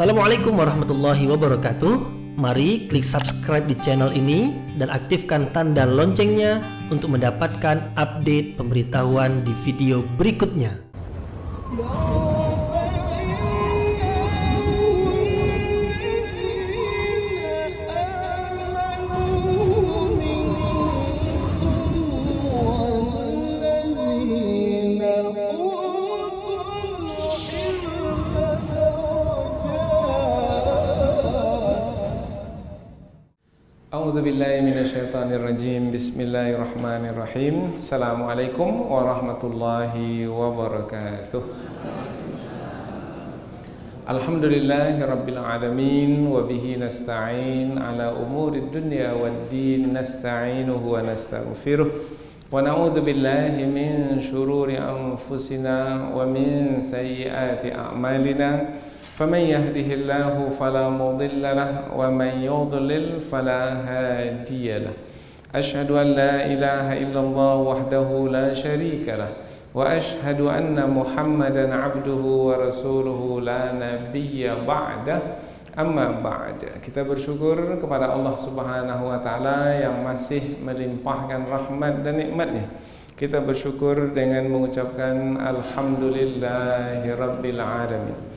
Assalamualaikum warahmatullahi wabarakatuh. Mari klik subscribe di channel ini dan aktifkan tanda loncengnya untuk mendapatkan update pemberitahuan di video berikutnya. A'udzubillahi minasyaitonirrajim. Bismillahirrahmanirrahim. Assalamualaikum warahmatullahi wabarakatuh. Alhamdulillahi rabbil alamin wa bihi nasta'in ala umurid dunya waddin, nasta'inuhu wa nastaghfiruh wa na'udzu billahi min shururi anfusina wa min sayyiati a'malina. فمن يهده الله فلا مضل له ومن يضلل فلا هادي له أشهد أن لا إله إلا الله وحده لا شريك له وأشهد أن محمدا عبده ورسوله لا نبي بعده. Amma ba'd. Kita bersyukur kepada Allah Subhanahu wa taala yang masih melimpahkan rahmat dan nikmatnya. Kita bersyukur dengan mengucapkan alhamdulillahirabbil alamin.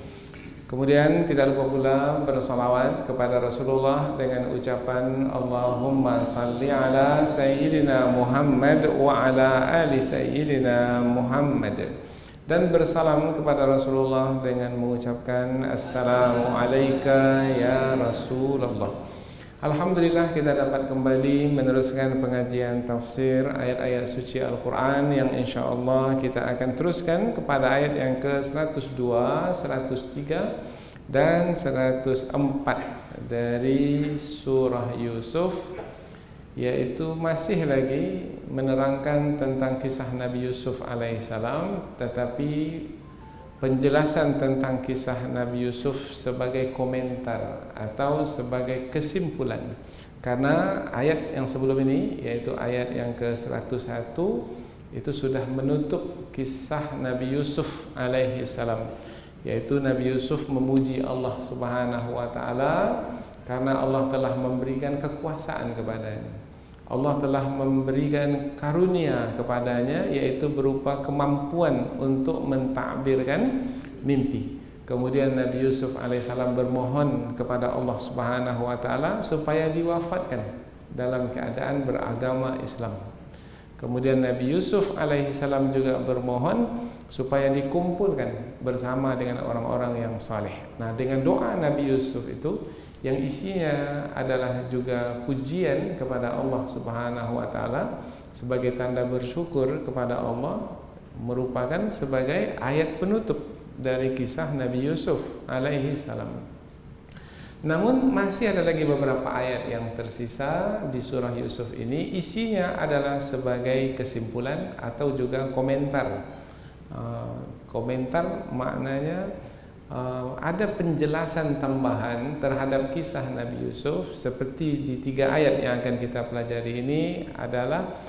Kemudian tidak lupa pula bersalawat kepada Rasulullah dengan ucapan Allahumma salli ala Sayyidina Muhammad wa ala ali Sayyidina Muhammad, dan bersalam kepada Rasulullah dengan mengucapkan Assalamu alayka ya Rasulullah. Alhamdulillah kita dapat kembali meneruskan pengajian tafsir ayat-ayat suci Al-Quran yang insya Allah kita akan teruskan kepada ayat yang ke-102, 103 dan 104 dari surah Yusuf, yaitu masih lagi menerangkan tentang kisah Nabi Yusuf alaihissalam, tetapi penjelasan tentang kisah Nabi Yusuf sebagai komentar atau sebagai kesimpulan. Karena ayat yang sebelum ini, yaitu ayat yang ke-101, itu sudah menutup kisah Nabi Yusuf alaihi salam, yaitu Nabi Yusuf memuji Allah Subhanahu wa taala karena Allah telah memberikan kekuasaan kepadanya. Allah telah memberikan karunia kepadanya, yaitu berupa kemampuan untuk mentakbirkan mimpi. Kemudian Nabi Yusuf alaihissalam bermohon kepada Allah Subhanahu wa taala supaya diwafatkan dalam keadaan beragama Islam. Kemudian Nabi Yusuf alaihissalam juga bermohon supaya dikumpulkan bersama dengan orang-orang yang saleh. Nah, dengan doa Nabi Yusuf itu yang isinya adalah juga pujian kepada Allah Subhanahu wa taala sebagai tanda bersyukur kepada Allah, merupakan sebagai ayat penutup dari kisah Nabi Yusuf alaihi salam. Namun masih ada lagi beberapa ayat yang tersisa di surah Yusuf ini, isinya adalah sebagai kesimpulan atau juga komentar. Komentar maknanya ada penjelasan tambahan terhadap kisah Nabi Yusuf. Seperti di 3 ayat yang akan kita pelajari ini adalah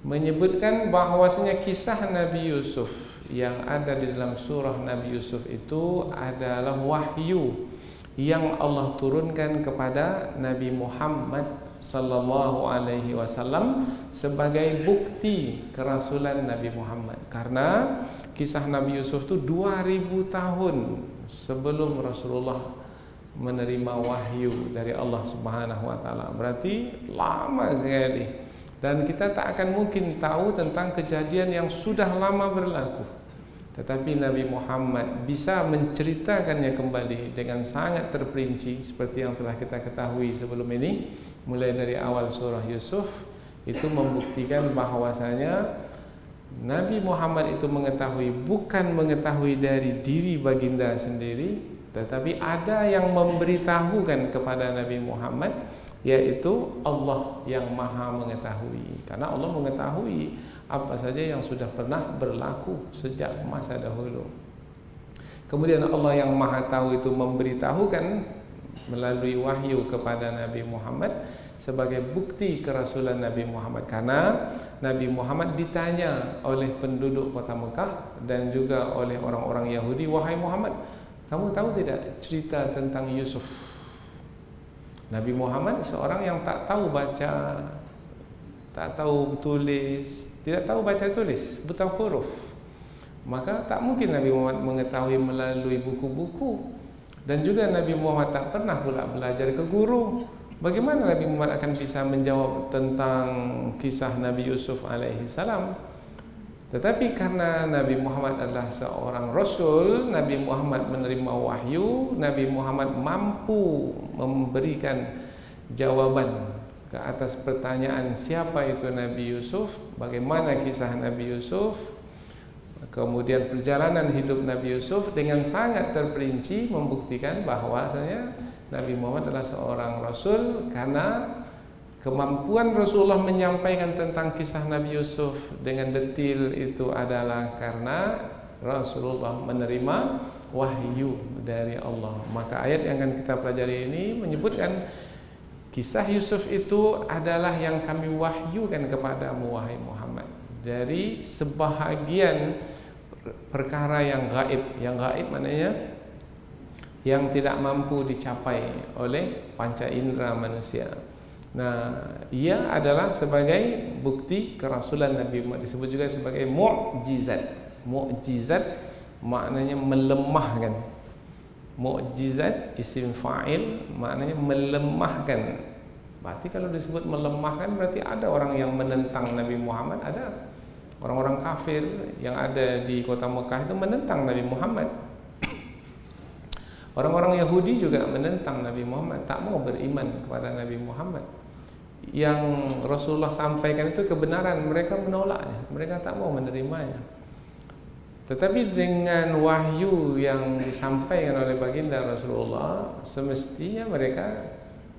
menyebutkan bahwasanya kisah Nabi Yusuf yang ada di dalam surah Nabi Yusuf itu adalah wahyu yang Allah turunkan kepada Nabi Muhammad sallallahu alaihi wasallam sebagai bukti kerasulan Nabi Muhammad. Karena kisah Nabi Yusuf itu 2000 tahun sebelum Rasulullah menerima wahyu dari Allah Subhanahu wa taala. Berarti lama sekali. Dan kita tak akan mungkin tahu tentang kejadian yang sudah lama berlaku. Tetapi Nabi Muhammad bisa menceritakannya kembali dengan sangat terperinci seperti yang telah kita ketahui sebelum ini. Mulai dari awal surah Yusuf itu membuktikan bahwasanya Nabi Muhammad itu bukan mengetahui dari diri baginda sendiri, tetapi ada yang memberitahukan kepada Nabi Muhammad, yaitu Allah yang maha mengetahui. Karena Allah mengetahui apa saja yang sudah pernah berlaku sejak masa dahulu. Kemudian Allah yang maha tahu itu memberitahukan melalui wahyu kepada Nabi Muhammad sebagai bukti kerasulan Nabi Muhammad. Karena Nabi Muhammad ditanya oleh penduduk kota Mekah dan juga oleh orang-orang Yahudi, "Wahai Muhammad, Kamu tahu tidak cerita tentang Yusuf? Nabi Muhammad seorang yang tak tahu baca, tak tahu tulis, tidak tahu baca tulis, buta huruf. Maka tak mungkin Nabi Muhammad mengetahui melalui buku-buku. Dan juga Nabi Muhammad tak pernah pula belajar ke guru. Bagaimana Nabi Muhammad akan bisa menjawab tentang kisah Nabi Yusuf alaihi salam? Tetapi karena Nabi Muhammad adalah seorang Rasul, Nabi Muhammad menerima wahyu, Nabi Muhammad mampu memberikan jawaban ke atas pertanyaan siapa itu Nabi Yusuf, bagaimana kisah Nabi Yusuf, kemudian perjalanan hidup Nabi Yusuf dengan sangat terperinci membuktikan bahwasanya Nabi Muhammad adalah seorang Rasul karena kemampuan Rasulullah menyampaikan tentang kisah Nabi Yusuf dengan detil itu adalah karena Rasulullah menerima wahyu dari Allah. Maka ayat yang akan kita pelajari ini menyebutkan kisah Yusuf itu adalah yang kami wahyukan kepadamu wahai Muhammad, dari sebahagian perkara yang gaib. Yang gaib maknanya yang tidak mampu dicapai oleh panca indera manusia. Nah, ia adalah sebagai bukti kerasulan Nabi Muhammad, disebut juga sebagai mukjizat. Mukjizat maknanya melemahkan. Mukjizat isim fa'il maknanya melemahkan. Berarti kalau disebut melemahkan berarti ada orang yang menentang Nabi Muhammad, ada. Orang-orang kafir yang ada di kota Mekah itu menentang Nabi Muhammad. Orang-orang Yahudi juga menentang Nabi Muhammad, tak mau beriman kepada Nabi Muhammad. Yang Rasulullah sampaikan itu kebenaran, mereka menolaknya, mereka tak mau menerimanya. Tetapi dengan wahyu yang disampaikan oleh baginda Rasulullah, semestinya mereka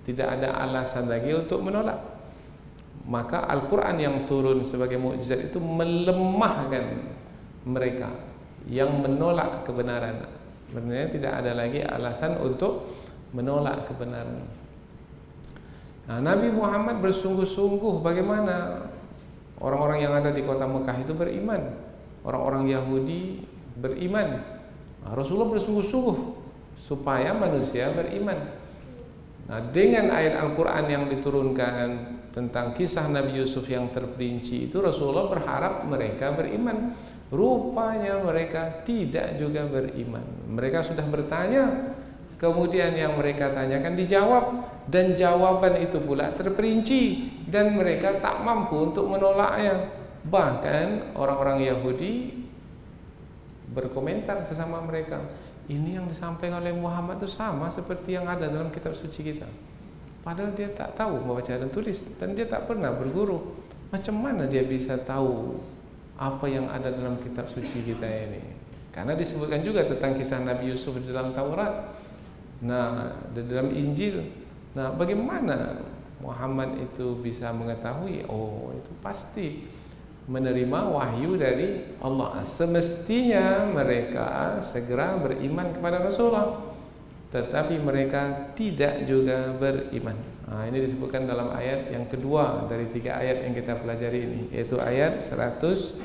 tidak ada alasan lagi untuk menolak. Maka Al-Quran yang turun sebagai mukjizat itu melemahkan mereka yang menolak kebenaran. Sebenarnya tidak ada lagi alasan untuk menolak kebenaran. Nah, Nabi Muhammad bersungguh-sungguh bagaimana orang-orang yang ada di kota Mekah itu beriman, orang-orang Yahudi beriman. Nah, Rasulullah bersungguh-sungguh supaya manusia beriman. Nah, dengan ayat Al-Quran yang diturunkan tentang kisah Nabi Yusuf yang terperinci itu, Rasulullah berharap mereka beriman. Rupanya mereka tidak juga beriman. Mereka sudah bertanya, kemudian yang mereka tanyakan dijawab, dan jawaban itu pula terperinci, dan mereka tak mampu untuk menolaknya. Bahkan orang-orang Yahudi berkomentar sesama mereka, ini yang disampaikan oleh Muhammad itu sama seperti yang ada dalam kitab suci kita. Padahal dia tak tahu membaca dan tulis, dan dia tak pernah berguru. Macam mana dia bisa tahu apa yang ada dalam kitab suci kita ini? Karena disebutkan juga tentang kisah Nabi Yusuf di dalam Taurat, nah di dalam Injil. Nah, bagaimana Muhammad itu bisa mengetahui? Oh, itu pasti menerima wahyu dari Allah. Semestinya mereka segera beriman kepada Rasulullah, tetapi mereka tidak juga beriman. Nah, ini disebutkan dalam ayat yang kedua dari 3 ayat yang kita pelajari ini, yaitu ayat 102.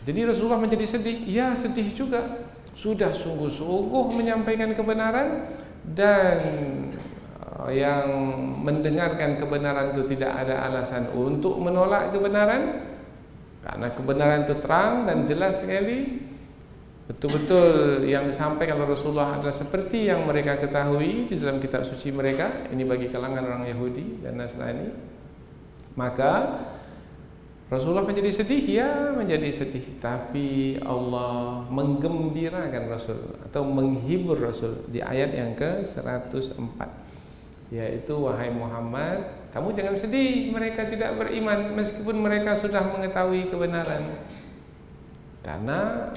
Jadi Rasulullah menjadi sedih. Ya, sedih juga. Sudah sungguh-sungguh menyampaikan kebenaran, dan yang mendengarkan kebenaran itu tidak ada alasan untuk menolak kebenaran, karena kebenaran itu terang dan jelas sekali. Betul-betul yang disampaikan oleh Rasulullah adalah seperti yang mereka ketahui di dalam kitab suci mereka. Ini bagi kalangan orang Yahudi dan Nasrani. Maka Rasulullah menjadi sedih, ya menjadi sedih. Tapi Allah menggembirakan Rasul atau menghibur Rasul di ayat yang ke-104, yaitu wahai Muhammad, kamu jangan sedih mereka tidak beriman meskipun mereka sudah mengetahui kebenaran. Karena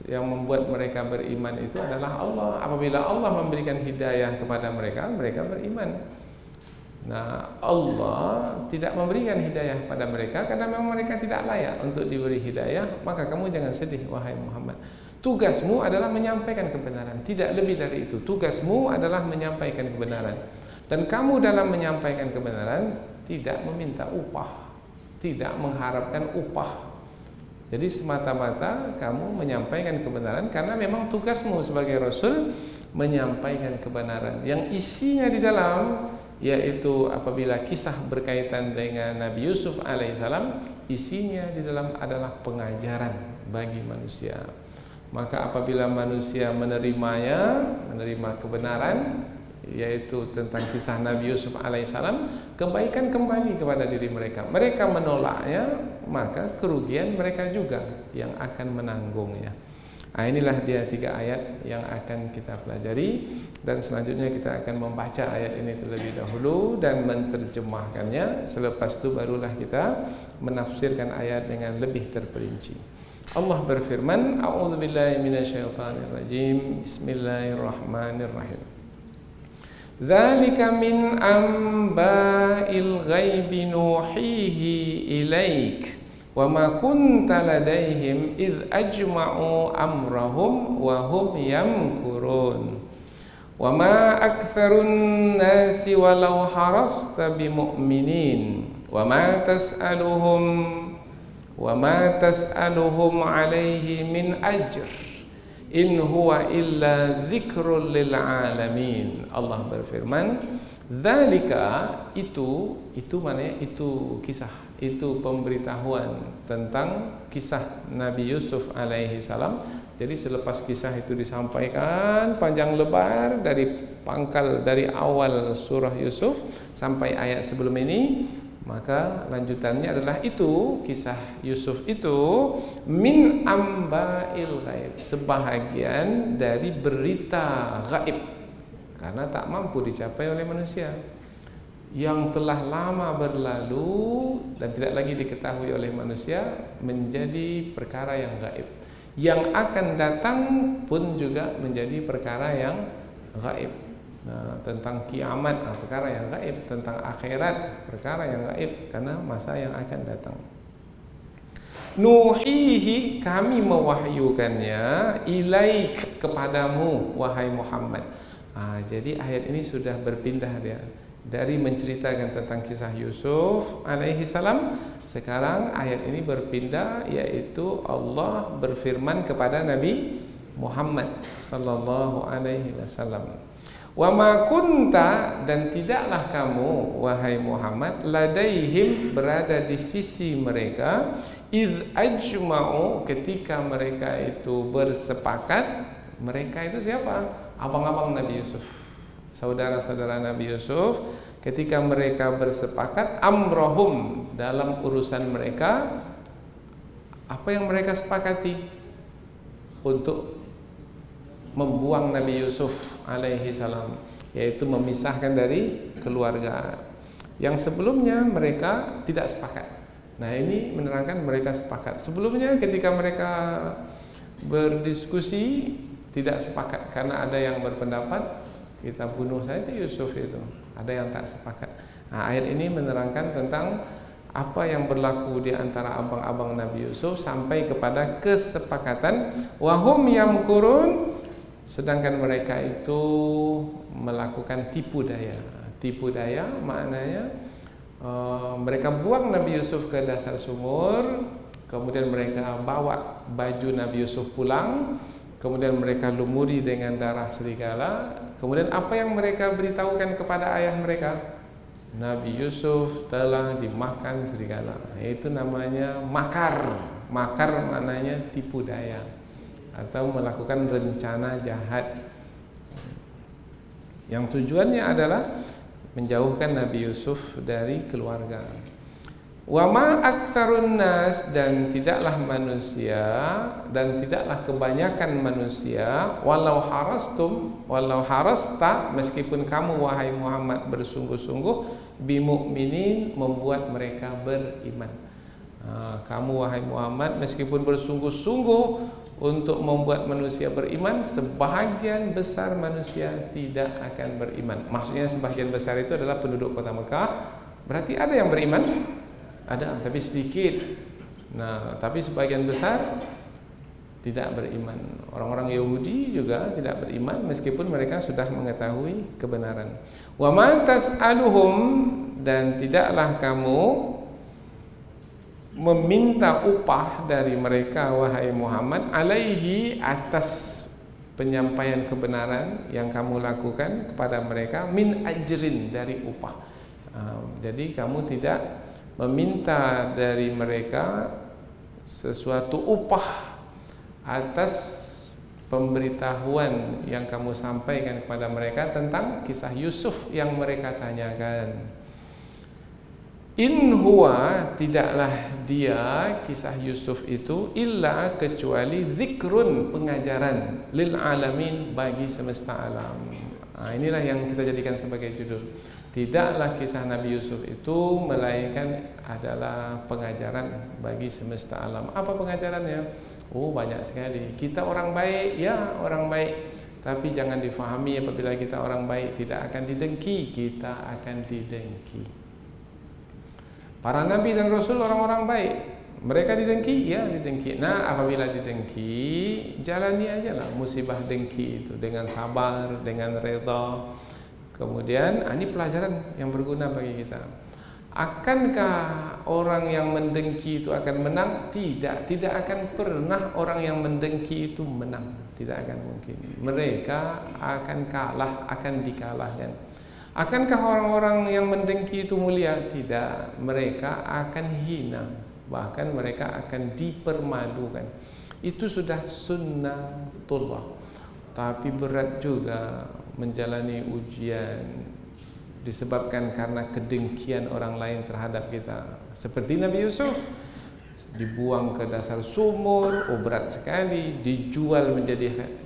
yang membuat mereka beriman itu adalah Allah. Apabila Allah memberikan hidayah kepada mereka, mereka beriman. Nah, Allah tidak memberikan hidayah pada mereka karena memang mereka tidak layak untuk diberi hidayah. Maka kamu jangan sedih wahai Muhammad. Tugasmu adalah menyampaikan kebenaran, tidak lebih dari itu. Tugasmu adalah menyampaikan kebenaran. Dan kamu dalam menyampaikan kebenaran tidak meminta upah, tidak mengharapkan upah. Jadi semata-mata kamu menyampaikan kebenaran karena memang tugasmu sebagai Rasul menyampaikan kebenaran. Yang isinya di dalam yaitu apabila kisah berkaitan dengan Nabi Yusuf alaihissalam, isinya di dalam adalah pengajaran bagi manusia. Maka apabila manusia menerimanya, menerima kebenaran yaitu tentang kisah Nabi Yusuf alaihissalam, kebaikan kembali kepada diri mereka. Mereka menolaknya, maka kerugian mereka juga yang akan menanggungnya. Nah, inilah dia 3 ayat yang akan kita pelajari, dan selanjutnya kita akan membaca ayat ini terlebih dahulu dan menerjemahkannya. Selepas itu barulah kita menafsirkan ayat dengan lebih terperinci. Allah berfirman, A'udzubillahi minasyaitonirrajim. Bismillahirrahmanirrahim. Dzalika min amba'il ghaibi nuhihi ilaik. Wa ma kunta ladaihim idh ajma'u amrahum wa hum yamkurun. Wa ma aktsarun nasi walau harasta bimu'minin. Wa ma tas'aluhum alaihi min ajr. In huwa illa dzikrul lil alamin. Allah berfirman, dzalika itu maknanya itu kisah, itu pemberitahuan tentang kisah Nabi Yusuf alaihi salam. Jadi selepas kisah itu disampaikan panjang lebar dari awal surah Yusuf sampai ayat sebelum ini, maka lanjutannya adalah itu kisah Yusuf itu min amba'il ghaib, sebahagian dari berita gaib karena tak mampu dicapai oleh manusia, yang telah lama berlalu dan tidak lagi diketahui oleh manusia, menjadi perkara yang gaib. Yang akan datang pun juga menjadi perkara yang gaib. Nah, tentang kiamat, perkara yang gaib. Tentang akhirat, perkara yang gaib, karena masa yang akan datang. Nuhihi, kami mewahyukannya, ilaik, kepadamu wahai Muhammad. Jadi ayat ini sudah berpindah dia dari menceritakan tentang kisah Yusuf alaihi salam. Sekarang ayat ini berpindah, yaitu Allah berfirman kepada Nabi Muhammad sallallahu alaihi wasallam. Wa ma kunta, dan tidaklah kamu wahai Muhammad, ladaihim, berada di sisi mereka, iz ajma'u, ketika mereka itu bersepakat. Mereka itu siapa? Abang-abang Nabi Yusuf, saudara-saudara Nabi Yusuf, ketika mereka bersepakat amrohum, dalam urusan mereka. Apa yang mereka sepakati? Untuk membuang Nabi Yusuf alaihi salam, yaitu memisahkan dari keluarga. Yang sebelumnya mereka tidak sepakat. Nah, ini menerangkan mereka sepakat. Sebelumnya ketika mereka berdiskusi tidak sepakat, karena ada yang berpendapat kita bunuh saja Yusuf itu, ada yang tak sepakat. Nah, ayat ini menerangkan tentang apa yang berlaku di antara abang-abang Nabi Yusuf sampai kepada kesepakatan wahum yamkurun, sedangkan mereka itu melakukan tipu daya. Tipu daya maknanya mereka buang Nabi Yusuf ke dasar sumur, kemudian mereka bawa baju Nabi Yusuf pulang, kemudian mereka lumuri dengan darah serigala. Kemudian apa yang mereka beritahukan kepada ayah mereka? Nabi Yusuf telah dimakan serigala. Itu namanya makar. Makar maknanya tipu daya atau melakukan rencana jahat, yang tujuannya adalah menjauhkan Nabi Yusuf dari keluarga. Wa ma aktsarun nas, dan tidaklah manusia, dan tidaklah kebanyakan manusia, walau harasta, meskipun kamu wahai Muhammad bersungguh-sungguh, bimu'minin, membuat mereka beriman. Kamu wahai Muhammad meskipun bersungguh-sungguh untuk membuat manusia beriman, sebahagian besar manusia tidak akan beriman. Maksudnya sebahagian besar itu adalah penduduk kota Mekah. Berarti ada yang beriman? Ada, tapi sedikit. Nah, tapi sebagian besar tidak beriman. Orang-orang Yahudi juga tidak beriman meskipun mereka sudah mengetahui kebenaran. Wa ma tas'aluhum, dan tidaklah kamu meminta upah dari mereka, wahai Muhammad, alaihi, atas penyampaian kebenaran yang kamu lakukan kepada mereka, min ajrin, dari upah. Jadi kamu tidak meminta dari mereka sesuatu upah atas pemberitahuan yang kamu sampaikan kepada mereka tentang kisah Yusuf yang mereka tanyakan. In huwa, tidaklah dia, kisah Yusuf itu, illa, kecuali zikrun, pengajaran, lil alamin, bagi semesta alam. Inilah yang kita jadikan sebagai judul. Tidaklah kisah Nabi Yusuf itu melainkan adalah pengajaran bagi semesta alam. Apa pengajarannya? Banyak sekali. Kita orang baik, ya orang baik, tapi jangan difahami apabila kita orang baik tidak akan didengki, kita akan didengki. Para nabi dan rasul orang-orang baik, mereka didengki, ya didengki. Nah, apabila didengki, jalani aja lah musibah dengki itu dengan sabar, dengan redha. Kemudian ini pelajaran yang berguna bagi kita. Akankah orang yang mendengki itu akan menang? Tidak, tidak akan pernah orang yang mendengki itu menang. Tidak akan mungkin. Mereka akan kalah, akan dikalahkan. Akankah orang-orang yang mendengki itu mulia? Tidak, mereka akan hina, bahkan mereka akan dipermalukan. Itu sudah sunnatullah. Tapi berat juga menjalani ujian disebabkan karena kedengkian orang lain terhadap kita. Seperti Nabi Yusuf, dibuang ke dasar sumur, berat sekali. Dijual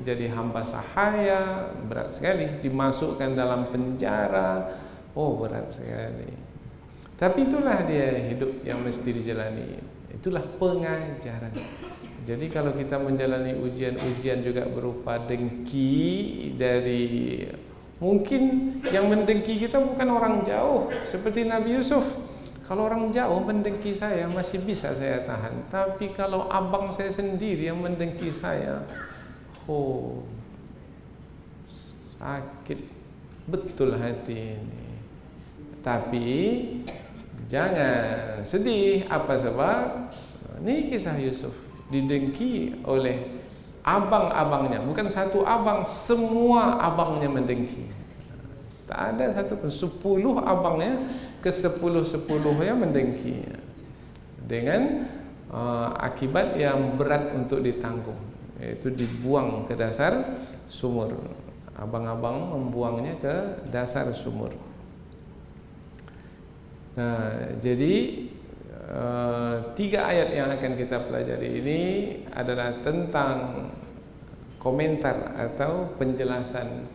jadi hamba sahaya, berat sekali. Dimasukkan dalam penjara, berat sekali. Tapi itulah dia hidup yang mesti dijalani. Itulah pengajaran. Jadi kalau kita menjalani ujian-ujian juga berupa dengki dari, mungkin yang mendengki kita bukan orang jauh seperti Nabi Yusuf. Kalau orang jauh mendengki saya masih bisa saya tahan. Tapi kalau abang saya sendiri yang mendengki saya, sakit betul hati ini. Tapi jangan sedih. Apa sebab? Ini kisah Yusuf didengki oleh abang-abangnya. Bukan satu abang, semua abangnya mendengki. Tak ada satu pun. 10 abangnya, ke 10-10-nya mendengki. Dengan akibat yang berat untuk ditanggung, yaitu dibuang ke dasar sumur. Abang-abang membuangnya ke dasar sumur. Nah, jadi 3 ayat yang akan kita pelajari ini adalah tentang komentar atau penjelasan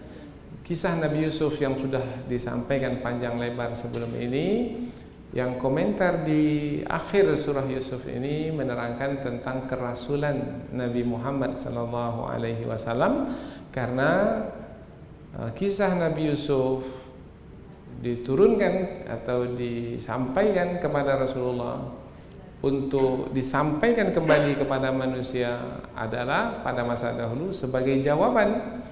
kisah Nabi Yusuf yang sudah disampaikan panjang lebar sebelum ini. Yang komentar di akhir surah Yusuf ini menerangkan tentang kerasulan Nabi Muhammad SAW, karena kisah Nabi Yusuf diturunkan atau disampaikan kepada Rasulullah untuk disampaikan kembali kepada manusia adalah pada masa dahulu sebagai jawaban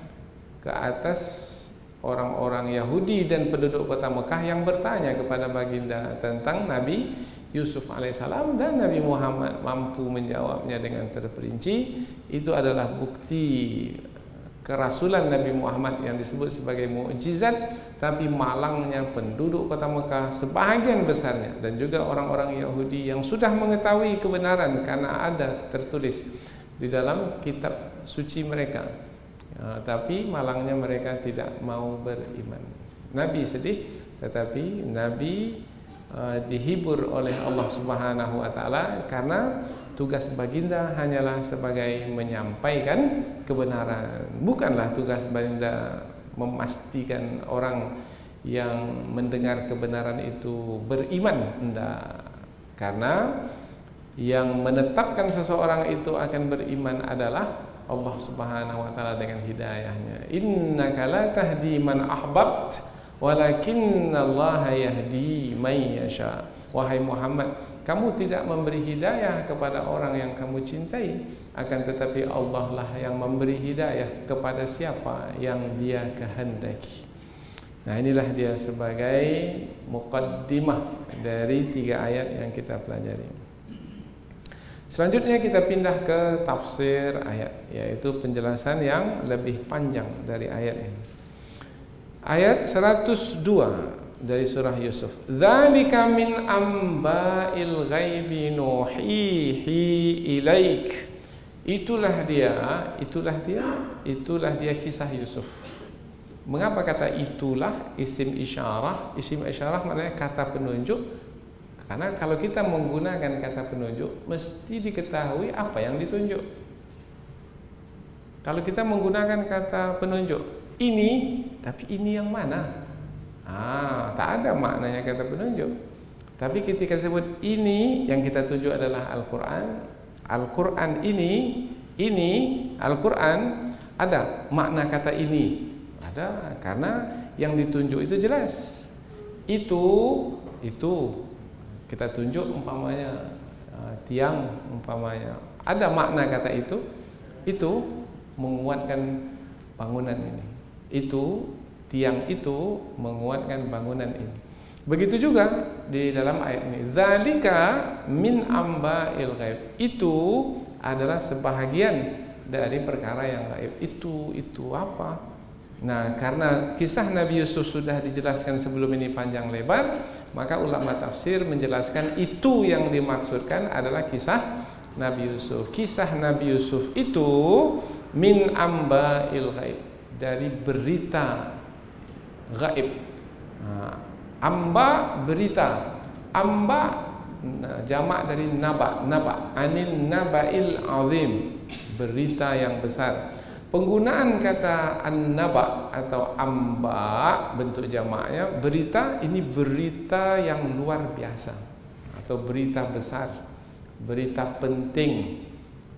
ke atas orang-orang Yahudi dan penduduk kota Mekah yang bertanya kepada baginda tentang Nabi Yusuf alaihissalam, dan Nabi Muhammad mampu menjawabnya dengan terperinci. Itu adalah bukti kerasulan Nabi Muhammad yang disebut sebagai mukjizat. Tapi malangnya penduduk kota Mekah sebahagian besarnya, dan juga orang-orang Yahudi yang sudah mengetahui kebenaran karena ada tertulis di dalam kitab suci mereka, tapi malangnya mereka tidak mau beriman. Nabi sedih, tetapi Nabi dihibur oleh Allah Subhanahu wa taala, karena tugas baginda hanyalah sebagai menyampaikan kebenaran. Bukanlah tugas baginda memastikan orang yang mendengar kebenaran itu beriman. Tidak. Karena yang menetapkan seseorang itu akan beriman adalah Allah Subhanahu wa taala dengan hidayahnya. Innaka la tahdi man ahbabt walakinnallaha yahdi man yasha. Wahai Muhammad, kamu tidak memberi hidayah kepada orang yang kamu cintai, akan tetapi Allah lah yang memberi hidayah kepada siapa yang Dia kehendaki. Nah, inilah dia sebagai muqaddimah dari 3 ayat yang kita pelajari. Selanjutnya kita pindah ke tafsir ayat, yaitu penjelasan yang lebih panjang dari ayat ini. Ayat 102 dari surah Yusuf. Dzalika min amba'il ghaibi nuhihi ilaik. Itulah dia kisah Yusuf. Mengapa kata itulah isim isyarah? Isim isyarah maknanya kata penunjuk. Karena kalau kita menggunakan kata penunjuk, mesti diketahui apa yang ditunjuk. Kalau kita menggunakan kata penunjuk ini, tapi ini yang mana? Tak ada maknanya kata penunjuk. Tapi ketika sebut ini, yang kita tunjuk adalah Al-Quran. Al-Quran ini Al-Quran, ada makna kata ini. Ada, karena yang ditunjuk itu jelas. Itu kita tunjuk umpamanya tiang, umpamanya ada makna kata itu menguatkan bangunan ini, itu tiang itu menguatkan bangunan ini. Begitu juga di dalam ayat ini, zalika min amba'il ghaib, itu adalah sebahagian dari perkara yang gaib. Itu apa? Nah, karena kisah Nabi Yusuf sudah dijelaskan sebelum ini panjang lebar, maka ulama tafsir menjelaskan itu yang dimaksudkan adalah kisah Nabi Yusuf. Kisah Nabi Yusuf itu min amba'il ghaib, dari berita gaib. Amba berita, amba jamak dari naba, anin naba'il azim, berita yang besar. Penggunaan kata an-naba atau amba bentuk jamaknya berita, ini berita yang luar biasa atau berita besar, berita penting.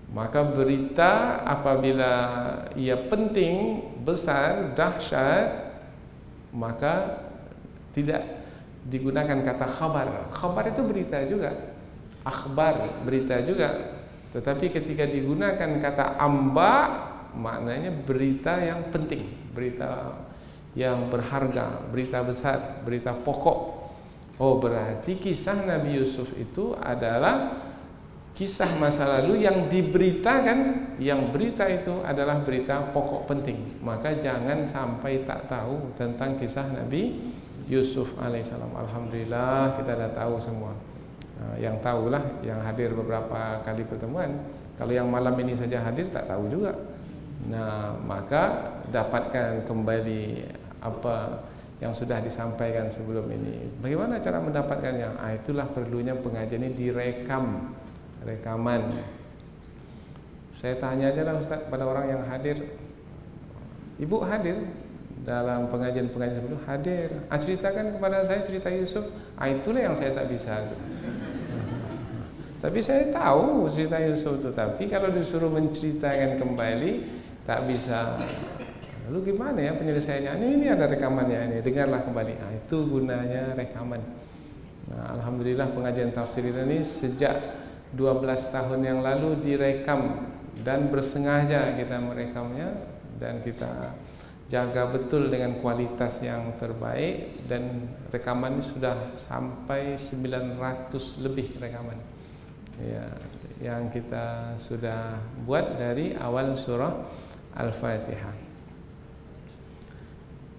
Maka berita apabila ia penting, besar, dahsyat, maka tidak digunakan kata khabar. Khabar itu berita juga, akhbar berita juga. Tetapi ketika digunakan kata amba, maknanya berita yang penting, berita yang berharga, berita besar, berita pokok. Oh, berarti kisah Nabi Yusuf itu adalah kisah masa lalu yang diberitakan, yang berita itu adalah berita pokok penting. Maka jangan sampai tak tahu tentang kisah Nabi Yusuf alaihissalam. Alhamdulillah kita dah tahu semua. Yang tahulah yang hadir beberapa kali pertemuan. Kalau yang malam ini saja hadir tak tahu juga. Nah, maka dapatkan kembali apa yang sudah disampaikan sebelum ini. Bagaimana cara mendapatkannya? Itulah perlunya pengajian ini direkam, rekaman. Saya tanya aja lah Ustaz pada orang yang hadir. Ibu hadir dalam pengajian-pengajian sebelum hadir. Ceritakan kepada saya cerita Yusuf. Itulah yang saya tak bisa. Tapi saya tahu cerita Yusuf itu. Tapi kalau disuruh menceritakan kembali tak bisa. Lalu gimana ya penyelesaiannya? Ini ada rekamannya ini. Dengarlah kembali. Itu gunanya rekaman. Nah, alhamdulillah pengajian tafsir ini sejak 12 tahun yang lalu direkam dan bersengaja kita merekamnya dan kita jaga betul dengan kualitas yang terbaik, dan rekaman ini sudah sampai 900 lebih rekaman. Ya, yang kita sudah buat dari awal surah Al-Fatihah.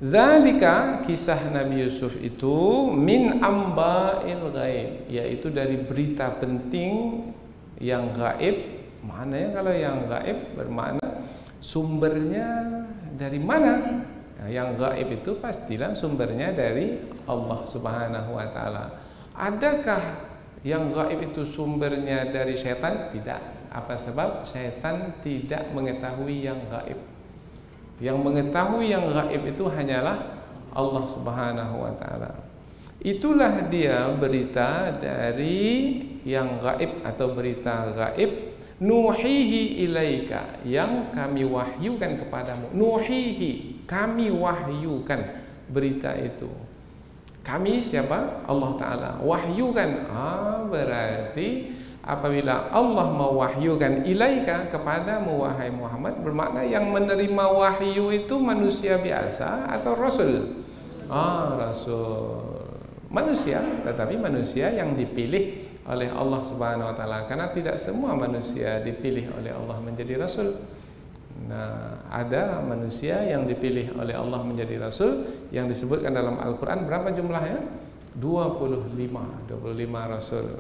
Zalika, kisah Nabi Yusuf itu min amba'il ghaib, yaitu dari berita penting yang gaib. Maknanya kalau yang gaib bermakna sumbernya dari mana? Nah, yang gaib itu pastilah sumbernya dari Allah Subhanahu wa taala. Adakah yang gaib itu sumbernya dari setan? Tidak. Apa sebab? Setan tidak mengetahui yang gaib. Yang mengetahui yang gaib itu hanyalah Allah Subhanahu wa taala. Itulah dia berita dari yang gaib atau berita gaib, nuhihi ilaika, yang kami wahyukan kepadamu. Nuhihi, kami wahyukan berita itu. Kami siapa? Allah Ta'ala. Wahyukan. Berarti apabila Allah mewahyukan ilaika kepadamu wahai Muhammad, bermakna yang menerima wahyu itu manusia biasa atau Rasul? Rasul. Manusia, tetapi manusia yang dipilih oleh Allah Subhanahu wa taala, karena tidak semua manusia dipilih oleh Allah menjadi rasul. Nah, ada manusia yang dipilih oleh Allah menjadi rasul yang disebutkan dalam Al-Qur'an, berapa jumlahnya? 25 rasul.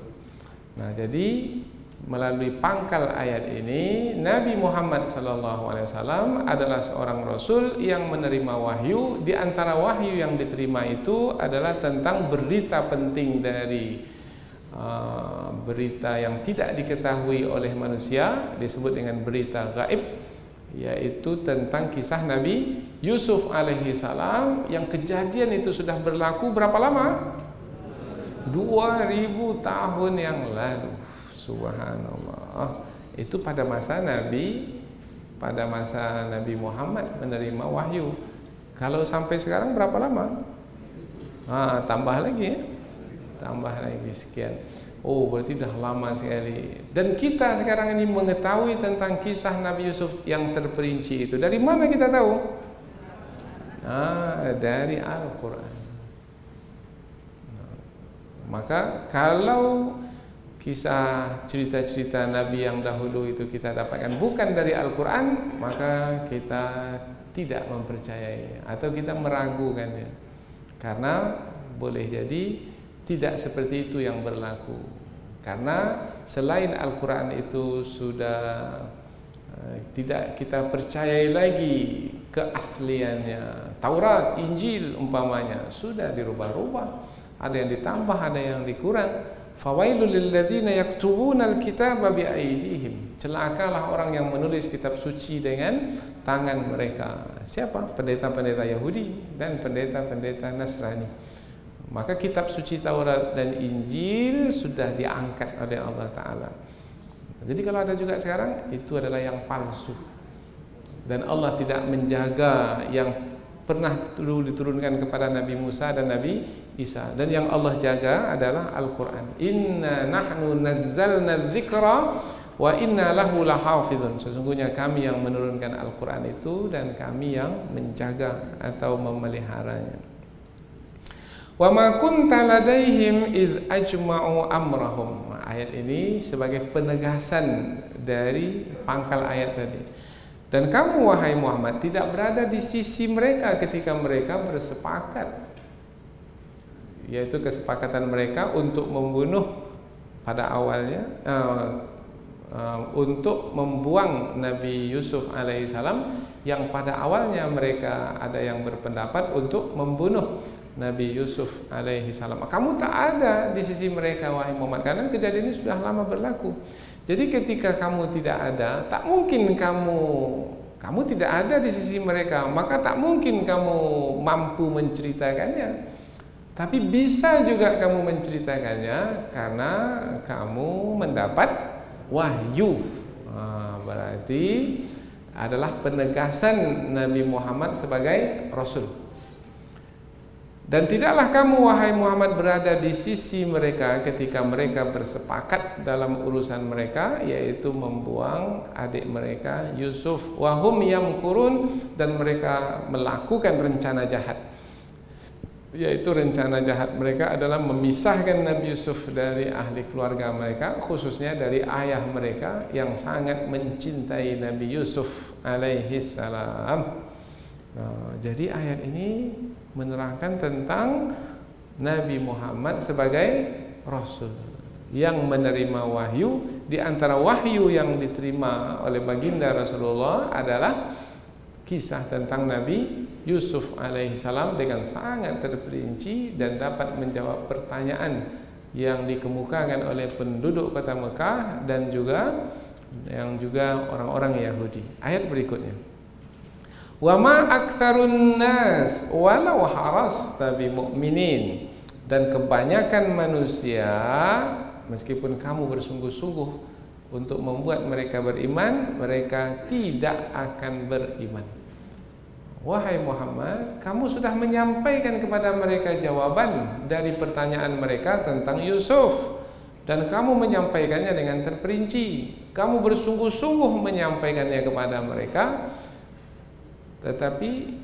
Nah, jadi melalui pangkal ayat ini Nabi Muhammad SAW adalah seorang rasul yang menerima wahyu. Di antara wahyu yang diterima itu adalah tentang berita penting dari berita yang tidak diketahui oleh manusia, disebut dengan berita gaib, yaitu tentang kisah Nabi Yusuf alaihi salam yang kejadian itu sudah berlaku berapa lama? 2000 tahun yang lalu. Subhanallah. Itu pada masa Nabi Muhammad menerima wahyu. Kalau sampai sekarang berapa lama? Tambah lagi ya. Tambah lagi sekian. Oh, berarti sudah lama sekali. Dan kita sekarang ini mengetahui tentang kisah Nabi Yusuf yang terperinci itu. Dari mana kita tahu? Dari Al-Quran. Maka kalau kisah cerita-cerita Nabi yang dahulu itu kita dapatkan bukan dari Al-Quran, maka kita tidak mempercayainya atau kita meragukannya, karena boleh jadi tidak seperti itu yang berlaku. Karena selain Al-Quran itu sudah tidak kita percayai lagi keasliannya. Taurat, Injil umpamanya sudah dirubah-rubah, ada yang ditambah, ada yang dikurang. Fawailul lilladzina yaktubuna alkitaba biaydihim. Celakalah orang yang menulis kitab suci dengan tangan mereka. Siapa? Pendeta-pendeta Yahudi dan pendeta-pendeta Nasrani. Maka kitab suci Taurat dan Injil sudah diangkat oleh Allah Ta'ala. Jadi kalau ada juga sekarang, itu adalah yang palsu. Dan Allah tidak menjaga yang pernah dulu diturunkan kepada Nabi Musa dan Nabi Isa. Dan yang Allah jaga adalah Al-Quran. Inna nahnu nazzalna dzikra wa inna lahu lahafidhun. Sesungguhnya kami yang menurunkan Al-Quran itu dan kami yang menjaga atau memeliharanya. Wa ma kunta ladaihim id ajma'u amrahum. Ayat ini sebagai penegasan dari pangkal ayat tadi. Dan kamu wahai Muhammad tidak berada di sisi mereka ketika mereka bersepakat, yaitu kesepakatan mereka untuk membunuh pada awalnya, untuk membuang Nabi Yusuf alaihissalam, yang pada awalnya mereka ada yang berpendapat untuk membunuh Nabi Yusuf alaihissalam. Kamu tak ada di sisi mereka wahai Muhammad, karena kejadian ini sudah lama berlaku. Jadi ketika kamu tidak ada, tak mungkin kamu tidak ada di sisi mereka, maka tak mungkin kamu mampu menceritakannya. Tapi bisa juga kamu menceritakannya karena kamu mendapat wahyu. Berarti adalah penegasan Nabi Muhammad sebagai Rasul. Dan tidaklah kamu wahai Muhammad berada di sisi mereka ketika mereka bersepakat dalam urusan mereka, yaitu membuang adik mereka Yusuf. Wahum yamkurun, dan mereka melakukan rencana jahat, yaitu rencana jahat mereka adalah memisahkan Nabi Yusuf dari ahli keluarga mereka, khususnya dari ayah mereka yang sangat mencintai Nabi Yusuf alaihissalam. Jadi ayat ini menerangkan tentang Nabi Muhammad sebagai Rasul yang menerima wahyu. Di antara wahyu yang diterima oleh baginda Rasulullah adalah kisah tentang Nabi Yusuf alaihissalam dengan sangat terperinci dan dapat menjawab pertanyaan yang dikemukakan oleh penduduk kota Mekah dan juga orang-orang Yahudi. Ayat berikutnya. Wa ma aktsarun nas walau harasta bimu'minin. Dan kebanyakan manusia, meskipun kamu bersungguh-sungguh untuk membuat mereka beriman, mereka tidak akan beriman. Wahai Muhammad, kamu sudah menyampaikan kepada mereka jawaban dari pertanyaan mereka tentang Yusuf, dan kamu menyampaikannya dengan terperinci. Kamu bersungguh-sungguh menyampaikannya kepada mereka, tetapi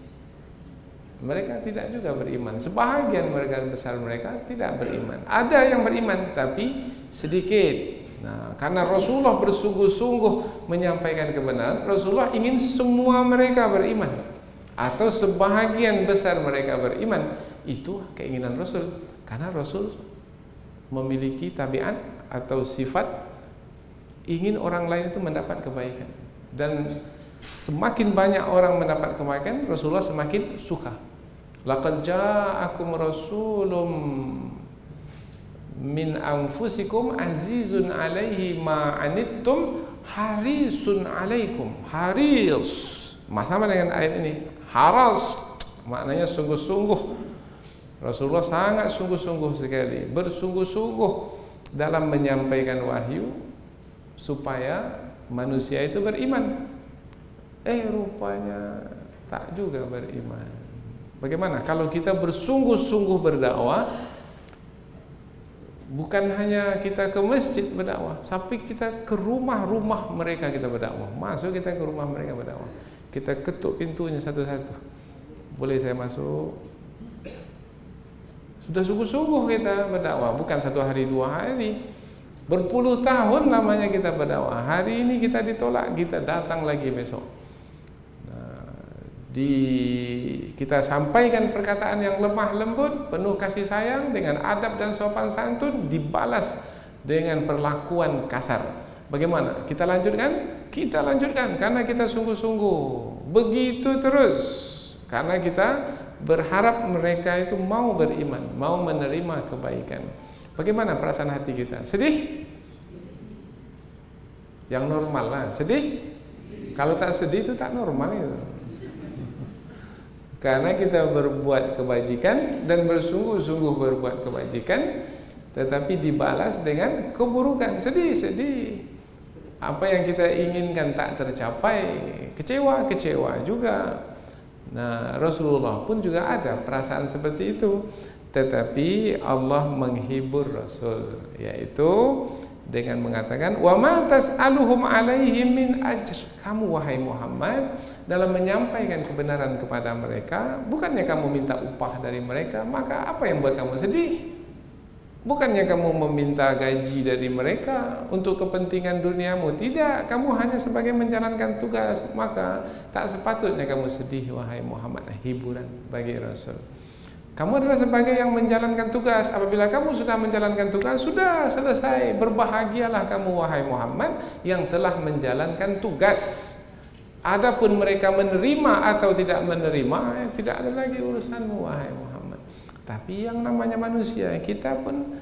mereka tidak juga beriman. Sebahagian mereka besar mereka tidak beriman. Ada yang beriman tapi sedikit. Nah, karena Rasulullah bersungguh-sungguh menyampaikan kebenaran, Rasulullah ingin semua mereka beriman atau sebahagian besar mereka beriman. Itu keinginan Rasul. Karena Rasul memiliki tabiat atau sifat ingin orang lain itu mendapat kebaikan. Dan semakin banyak orang mendapat kebaikan, Rasulullah semakin suka. Laqad ja'akum rasulun min anfusikum azizun 'alaihi ma 'anittum harisun 'alaikum. Haris sama dengan ayat ini. Haras maknanya sungguh-sungguh. Rasulullah sangat sungguh-sungguh sekali, bersungguh-sungguh dalam menyampaikan wahyu supaya manusia itu beriman. Rupanya tak juga beriman. Bagaimana kalau kita bersungguh-sungguh berdakwah? Bukan hanya kita ke masjid berdakwah, tapi kita ke rumah-rumah mereka kita berdakwah. Masuk kita ke rumah mereka berdakwah. Kita ketuk pintunya satu-satu. Boleh saya masuk? Sudah sungguh-sungguh kita berdakwah, bukan 1 hari 2 hari. Berpuluh tahun lamanya kita berdakwah. Hari ini kita ditolak, kita datang lagi besok. Kita sampaikan perkataan yang lemah lembut, penuh kasih sayang, dengan adab dan sopan santun, dibalas dengan perlakuan kasar. Bagaimana? Kita lanjutkan? Kita lanjutkan karena kita sungguh-sungguh. Begitu terus. Karena kita berharap mereka itu mau beriman, mau menerima kebaikan. Bagaimana perasaan hati kita? Sedih? Yang normal lah. Sedih? Kalau tak sedih itu tak normal itu. Karena kita berbuat kebajikan dan bersungguh-sungguh berbuat kebajikan, tetapi dibalas dengan keburukan. Sedih. Apa yang kita inginkan tak tercapai, kecewa juga. Nah, Rasulullah pun juga ada perasaan seperti itu. Tetapi Allah menghibur Rasul, yaitu dengan mengatakan, wa ma tas'aluhum alaihi min ajr. Kamu wahai Muhammad dalam menyampaikan kebenaran kepada mereka, bukannya kamu minta upah dari mereka, maka apa yang buat kamu sedih? Bukannya kamu meminta gaji dari mereka untuk kepentingan duniamu. Tidak, kamu hanya sebagai menjalankan tugas. Maka tak sepatutnya kamu sedih wahai Muhammad. Hiburan bagi Rasul. Kamu adalah sebagai yang menjalankan tugas. Apabila kamu sudah menjalankan tugas, sudah selesai. Berbahagialah kamu wahai Muhammad yang telah menjalankan tugas. Adapun mereka menerima atau tidak menerima, tidak ada lagi urusanmu wahai Muhammad. Tapi yang namanya manusia, kita pun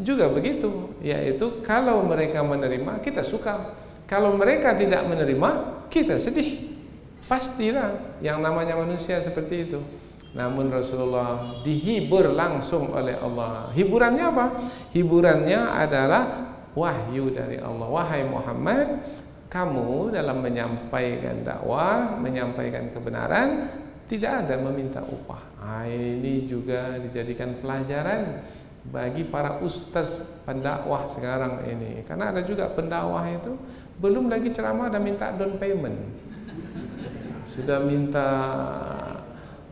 juga begitu. Yaitu kalau mereka menerima, kita suka. Kalau mereka tidak menerima, kita sedih. Pastilah yang namanya manusia seperti itu. Namun Rasulullah dihibur langsung oleh Allah. Hiburannya apa? Hiburannya adalah wahyu dari Allah. Wahai Muhammad, kamu dalam menyampaikan dakwah, menyampaikan kebenaran, tidak ada meminta upah. Ini juga dijadikan pelajaran bagi para ustaz pendakwah sekarang ini. Karena ada juga pendakwah itu belum lagi ceramah dan minta down payment. Sudah minta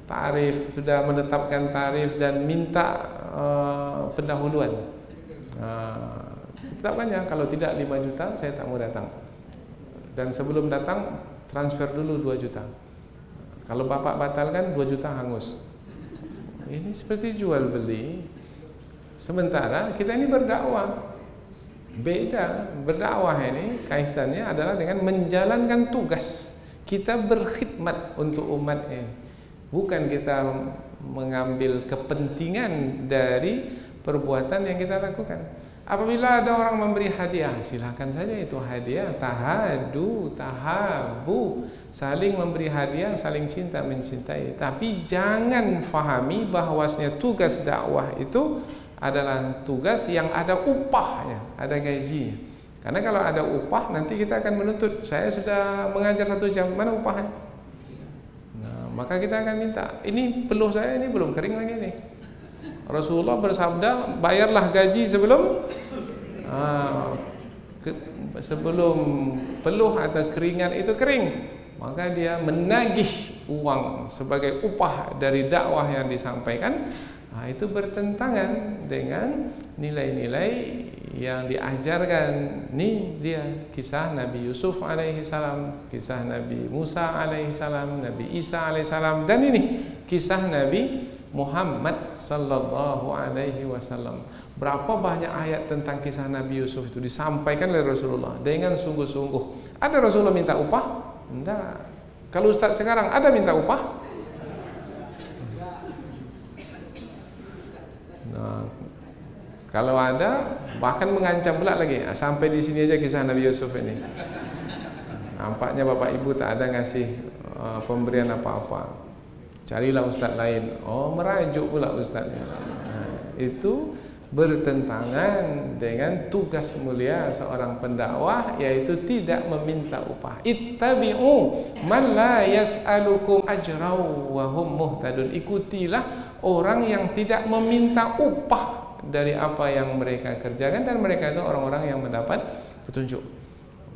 tarif, sudah menetapkan tarif dan minta pendahuluan. Tetapkannya, kalau tidak 5 juta saya tak mau datang. Dan sebelum datang transfer dulu 2 juta. Kalau bapak batalkan 2 juta hangus. Ini seperti jual beli. Sementara kita ini berdakwah. Beda, berdakwah ini kaitannya adalah dengan menjalankan tugas. Kita berkhidmat untuk umat ini. Bukan kita mengambil kepentingan dari perbuatan yang kita lakukan. Apabila ada orang memberi hadiah, silakan saja itu hadiah. Tahadu, tahabu, saling memberi hadiah, saling cinta mencintai. Tapi jangan fahami bahwasanya tugas dakwah itu adalah tugas yang ada upahnya, ada gajinya. Karena kalau ada upah, nanti kita akan menuntut. Saya sudah mengajar 1 jam, mana upahnya? Nah, maka kita akan minta. Ini peluh saya ini belum kering lagi nih. Rasulullah bersabda, bayarlah gaji sebelum sebelum peluh atau keringat itu kering. Maka dia menagih uang sebagai upah dari dakwah yang disampaikan, itu bertentangan dengan nilai-nilai yang diajarkan. Nih dia kisah Nabi Yusuf alaihi salam, kisah Nabi Musa alaihi salam, Nabi Isa alaihi salam, dan ini kisah Nabi Muhammad sallallahu alaihi wasallam. Berapa banyak ayat tentang kisah Nabi Yusuf itu disampaikan oleh Rasulullah dengan sungguh-sungguh. Ada Rasulullah minta upah? Enggak. Kalau ustaz sekarang ada minta upah? Nah, kalau ada bahkan mengancam pula lagi. Sampai di sini aja kisah Nabi Yusuf ini. Nampaknya bapak ibu tak ada ngasih pemberian apa-apa. Carilah ustaz lain. Oh, merajuk pula ustaznya. Itu bertentangan dengan tugas mulia seorang pendakwah, yaitu tidak meminta upah. Ittabi'u man la yas'alukum ajraw wa hum muhtadun. Ikutilah orang yang tidak meminta upah dari apa yang mereka kerjakan, dan mereka itu orang-orang yang mendapat petunjuk.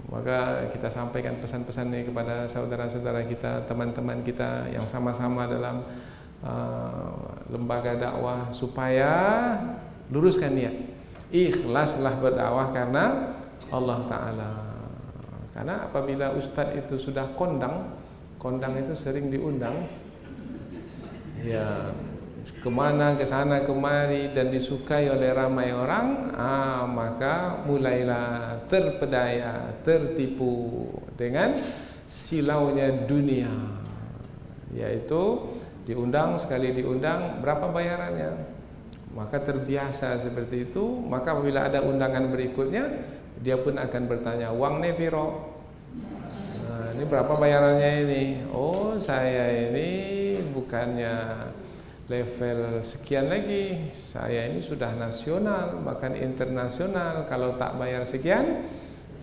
Maka kita sampaikan pesan-pesan ini kepada saudara-saudara kita, teman-teman kita yang sama-sama dalam lembaga dakwah, supaya luruskan niat, ikhlaslah berdakwah karena Allah Ta'ala. Karena apabila ustadz itu sudah kondang itu sering diundang, ya kemana, ke sana kemari, dan disukai oleh ramai orang, maka mulailah terpedaya, tertipu dengan silaunya dunia, yaitu diundang, sekali diundang berapa bayarannya, maka terbiasa seperti itu. Maka apabila ada undangan berikutnya, dia pun akan bertanya, uang ne piro? Ini berapa bayarannya ini? Oh, saya ini bukannya level sekian lagi, saya ini sudah nasional, bahkan internasional. Kalau tak bayar sekian,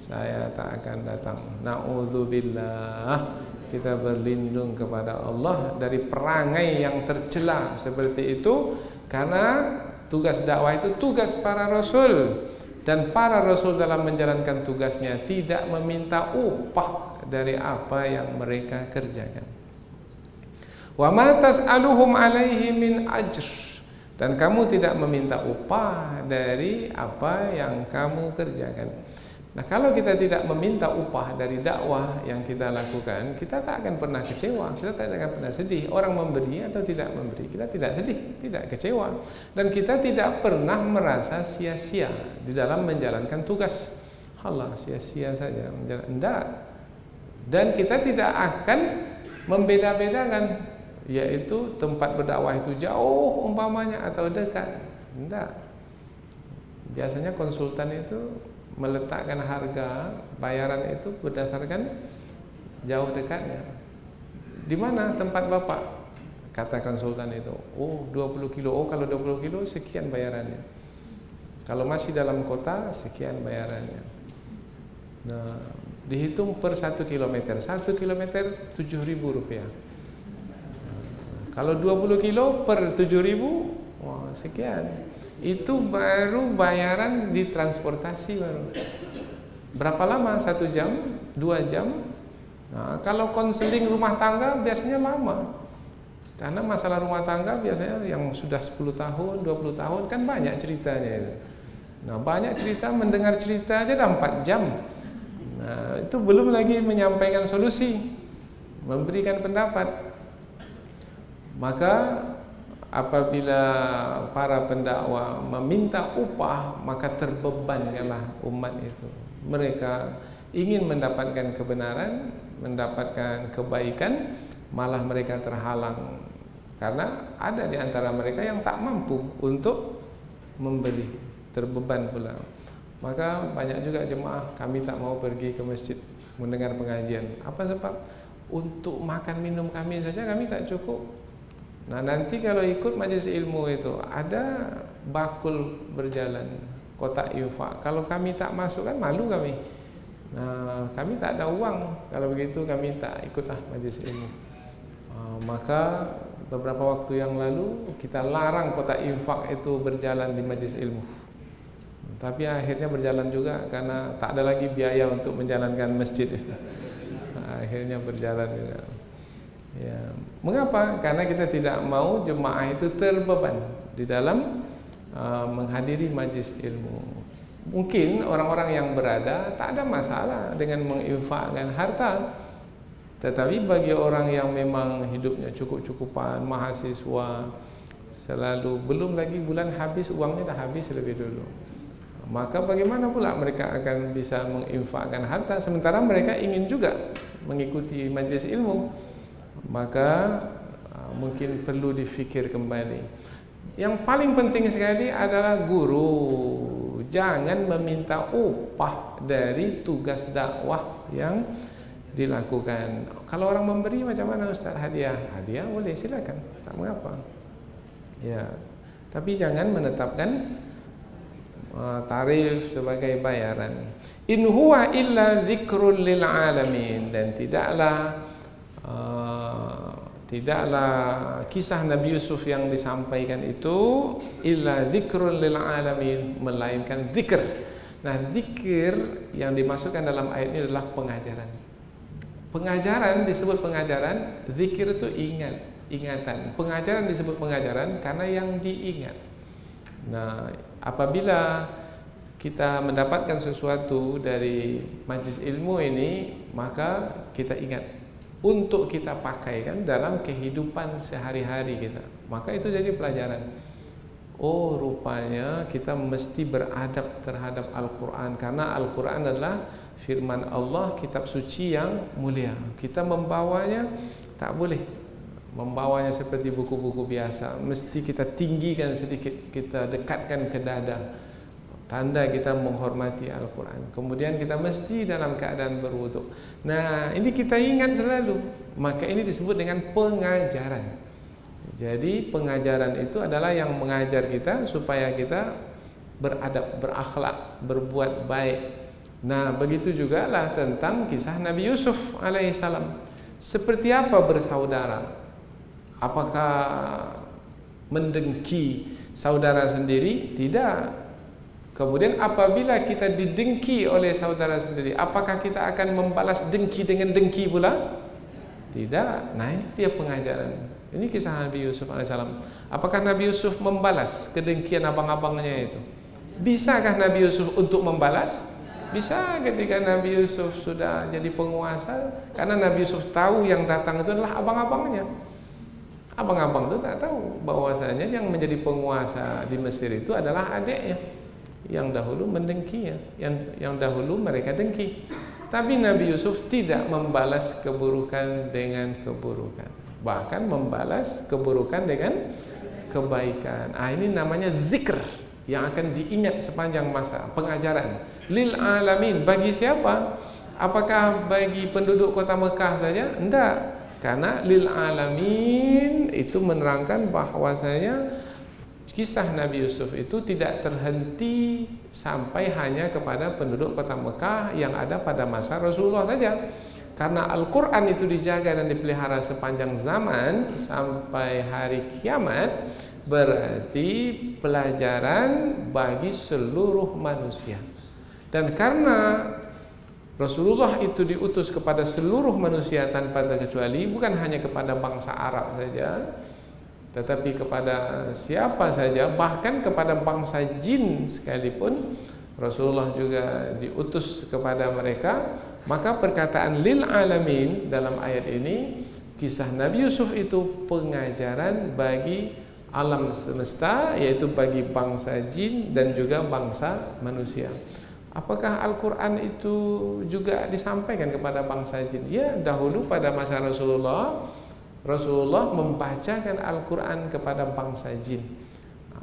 saya tak akan datang. Na'udzubillah, kita berlindung kepada Allah dari perangai yang tercela seperti itu. Karena tugas dakwah itu tugas para rasul, dan para rasul dalam menjalankan tugasnya tidak meminta upah dari apa yang mereka kerjakan. Wa ma tas'aluhum alaihi min ajr, dan kamu tidak meminta upah dari apa yang kamu kerjakan. Nah, kalau kita tidak meminta upah dari dakwah yang kita lakukan, kita tak akan pernah kecewa, kita tak akan pernah sedih. Orang memberi atau tidak memberi, kita tidak sedih, tidak kecewa, dan kita tidak pernah merasa sia-sia di dalam menjalankan tugas. Allah, sia-sia saja enggak. Dan kita tidak akan membeda-bedakan, yaitu tempat berdakwah itu jauh umpamanya atau dekat. Enggak. Biasanya konsultan itu meletakkan harga bayaran itu berdasarkan jauh dekatnya. Di mana tempat bapak? Kata konsultan itu, oh 20 kilo. Oh, kalau 20 kilo sekian bayarannya. Kalau masih dalam kota, sekian bayarannya. Nah, dihitung per 1 kilometer. 1 kilometer 7.000 rupiah. Kalau 20 kilo per 7.000, wah, sekian. Itu baru bayaran di transportasi baru. Berapa lama? 1 jam? 2 jam? Nah, kalau konseling rumah tangga biasanya lama. Karena masalah rumah tangga biasanya yang sudah 10 tahun, 20 tahun kan banyak ceritanya itu. Nah, banyak cerita, mendengar cerita aja dah 4 jam. Nah, itu belum lagi menyampaikan solusi, memberikan pendapat. Maka apabila para pendakwah meminta upah, maka terbebankanlah umat itu. Mereka ingin mendapatkan kebenaran, mendapatkan kebaikan, malah mereka terhalang. Karena ada di antara mereka yang tak mampu untuk membeli, terbeban pula. Maka banyak juga jemaah, kami tak mau pergi ke masjid mendengar pengajian. Apa sebab? Untuk makan minum kami saja kami tak cukup. Nah, nanti kalau ikut majelis ilmu itu ada bakul berjalan, kotak infak. Kalau kami tak masuk kan malu kami. Nah, kami tak ada uang. Kalau begitu kami tak ikutlah majelis ilmu. Maka beberapa waktu yang lalu kita larang kotak infak itu berjalan di majelis ilmu. Tapi akhirnya berjalan juga karena tak ada lagi biaya untuk menjalankan masjid. Akhirnya berjalan juga. Ya. Mengapa? Karena kita tidak mau jemaah itu terbeban di dalam menghadiri majlis ilmu. Mungkin orang-orang yang berada tak ada masalah dengan menginfakkan harta, tetapi bagi orang yang memang hidupnya cukup-cukupan, mahasiswa, selalu belum lagi bulan habis, uangnya dah habis lebih dulu, maka bagaimana pula mereka akan bisa menginfakkan harta sementara mereka ingin juga mengikuti majlis ilmu? Maka mungkin perlu difikir kembali. Yang paling penting sekali adalah guru jangan meminta upah dari tugas dakwah yang dilakukan. Kalau orang memberi macam mana Ustaz? Hadiah boleh, silakan, tak mengapa. Ya, tapi jangan menetapkan tarif sebagai bayaran. In huwa illa dzikrul lil alamin, dan tidaklah kisah Nabi Yusuf yang disampaikan itu illa dzikrul lil alamin, melainkan zikir. Nah, zikir yang dimasukkan dalam ayat ini adalah pengajaran. Pengajaran disebut pengajaran, zikir itu ingatan. Pengajaran disebut pengajaran karena yang diingat. Nah, apabila kita mendapatkan sesuatu dari majlis ilmu ini, maka kita ingat untuk kita pakaikan dalam kehidupan sehari-hari kita. Maka itu jadi pelajaran. Oh, rupanya kita mesti beradab terhadap Al-Quran, karena Al-Quran adalah firman Allah, kitab suci yang mulia. Kita membawanya tak boleh membawanya seperti buku-buku biasa, mesti kita tinggikan sedikit, kita dekatkan ke dada, tanda kita menghormati Al-Quran. Kemudian kita mesti dalam keadaan berwuduk. Nah, ini kita ingat selalu. Maka ini disebut dengan pengajaran. Jadi pengajaran itu adalah yang mengajar kita supaya kita beradab, berakhlak, berbuat baik. Nah, begitu juga lah tentang kisah Nabi Yusuf alaihissalam. Seperti apa bersaudara? Apakah mendengki saudara sendiri? Tidak. Kemudian apabila kita didengki oleh saudara sendiri, apakah kita akan membalas dengki dengan dengki pula? Tidak. Nah, itu dia pengajaran. Ini kisah Nabi Yusuf alaihissalam. Apakah Nabi Yusuf membalas kedengkian abang-abangnya itu? Bisakah Nabi Yusuf untuk membalas? Bisa, ketika Nabi Yusuf sudah jadi penguasa, karena Nabi Yusuf tahu yang datang itu adalah abang-abangnya. Abang-abang itu tak tahu bahwasanya yang menjadi penguasa di Mesir itu adalah adiknya, yang dahulu mendengkinya, yang dahulu mereka dengki. Tapi Nabi Yusuf tidak membalas keburukan dengan keburukan, bahkan membalas keburukan dengan kebaikan. Ini namanya zikr, yang akan diingat sepanjang masa. Pengajaran lil alamin, bagi siapa? Apakah bagi penduduk kota Mekah saja? Tidak, karena lil alamin itu menerangkan bahwasanya kisah Nabi Yusuf itu tidak terhenti sampai hanya kepada penduduk kota Mekah yang ada pada masa Rasulullah saja. Karena Al-Quran itu dijaga dan dipelihara sepanjang zaman sampai hari kiamat, berarti pelajaran bagi seluruh manusia. Dan karena Rasulullah itu diutus kepada seluruh manusia tanpa terkecuali, bukan hanya kepada bangsa Arab saja, tetapi kepada siapa saja, bahkan kepada bangsa jin sekalipun Rasulullah juga diutus kepada mereka. Maka perkataan lil alamin dalam ayat ini, kisah Nabi Yusuf itu pengajaran bagi alam semesta, yaitu bagi bangsa jin dan juga bangsa manusia. Apakah Al-Quran itu juga disampaikan kepada bangsa jin? Ya, dahulu pada masa Rasulullah membacakan Al-Quran kepada bangsa jin.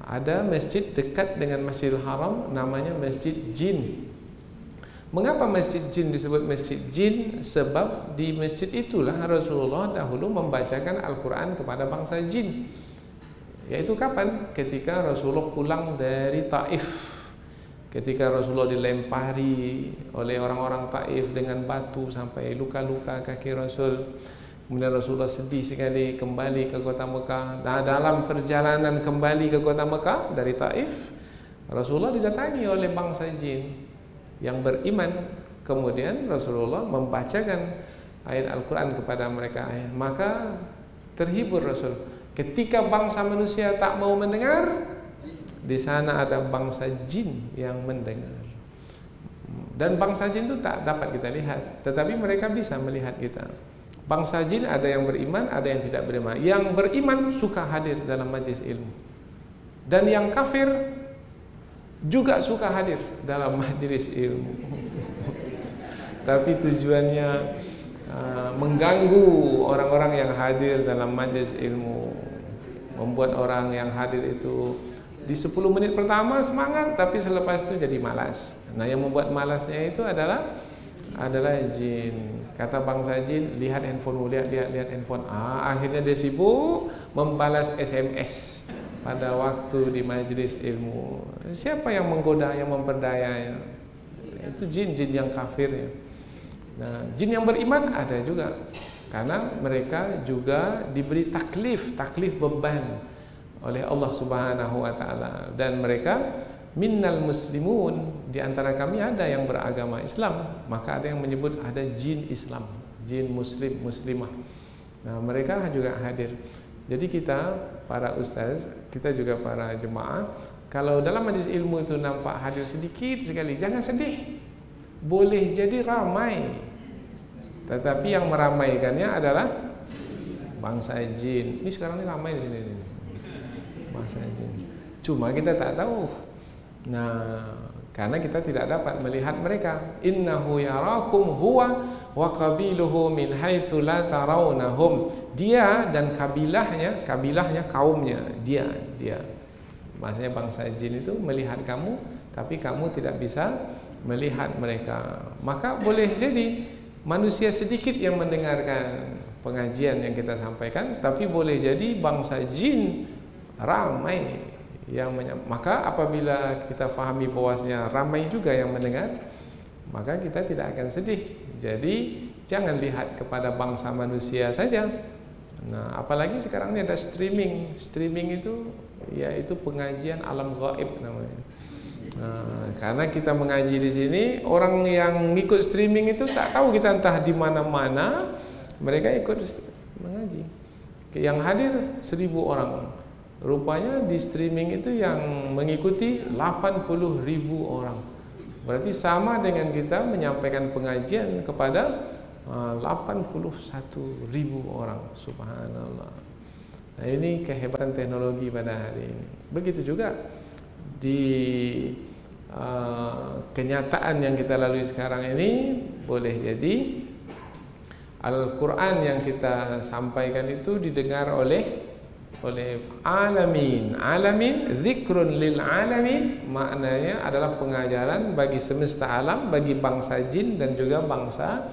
Ada masjid dekat dengan Masjidil Haram, namanya Masjid Jin. Mengapa Masjid Jin disebut Masjid Jin? Sebab di masjid itulah Rasulullah dahulu membacakan Al-Quran kepada bangsa jin. Yaitu kapan? Ketika Rasulullah pulang dari Taif. Ketika Rasulullah dilempari oleh orang-orang Taif dengan batu sampai luka-luka kaki Rasul. Kemudian Rasulullah sedih sekali kembali ke kota Mekah. Nah, dalam perjalanan kembali ke kota Mekah dari Taif, Rasulullah didatangi oleh bangsa jin yang beriman. Kemudian Rasulullah membacakan ayat Al-Quran kepada mereka, maka terhibur Rasul. Ketika bangsa manusia tak mau mendengar, di sana ada bangsa jin yang mendengar. Dan bangsa jin itu tak dapat kita lihat, tetapi mereka bisa melihat kita. Bangsa jin ada yang beriman, ada yang tidak beriman. Yang beriman suka hadir dalam majlis ilmu, dan yang kafir juga suka hadir dalam majlis ilmu. Tapi tujuannya mengganggu orang-orang yang hadir dalam majlis ilmu, membuat orang yang hadir itu di 10 menit pertama semangat, tapi selepas itu jadi malas. Nah, yang membuat malasnya itu adalah jin. Kata bangsa jin, lihat handphone, lihat handphone. Akhirnya dia sibuk membalas SMS pada waktu di majelis ilmu. Siapa yang menggoda, yang memperdayanya? Itu jin-jin yang kafir ya. Nah, jin yang beriman ada juga, karena mereka juga diberi taklif beban oleh Allah Subhanahu wa taala, dan mereka minnal muslimun, di antara kami ada yang beragama Islam. Maka ada yang menyebut ada jin Islam, jin muslim, muslimah. Nah, mereka juga hadir. Jadi kita para ustaz, kita juga para jemaah, kalau dalam majlis ilmu itu nampak hadir sedikit sekali, jangan sedih. Boleh jadi ramai, tetapi yang meramaikannya adalah bangsa jin. Ini sekarang ini ramai di sini, bangsa jin. Cuma kita tak tahu. Nah, karena kita tidak dapat melihat mereka. Innahu yarakum huwa wa qabiluhu min haitsu la tarawnahum. Dia dan kabilahnya kaumnya, dia. Maksudnya bangsa jin itu melihat kamu, tapi kamu tidak bisa melihat mereka. Maka boleh jadi manusia sedikit yang mendengarkan pengajian yang kita sampaikan, tapi boleh jadi bangsa jin ramai yang maka apabila kita fahami bahwasanya ramai juga yang mendengar, maka kita tidak akan sedih. Jadi jangan lihat kepada bangsa manusia saja. Nah, apalagi sekarang ini ada streaming itu yaitu pengajian alam gaib namanya. Nah, karena kita mengaji di sini, orang yang ikut streaming itu tak tahu kita entah di mana-mana, mereka ikut mengaji. Yang hadir 1000 orang. Rupanya di streaming itu yang mengikuti 80.000 orang. Berarti sama dengan kita menyampaikan pengajian kepada 81.000 orang. Subhanallah. Nah, ini kehebatan teknologi pada hari ini. Begitu juga di kenyataan yang kita lalui sekarang ini, boleh jadi Al-Quran yang kita sampaikan itu didengar oleh alamin. Zikrun lil alamin, maknanya adalah pengajaran bagi semesta alam, bagi bangsa jin dan juga bangsa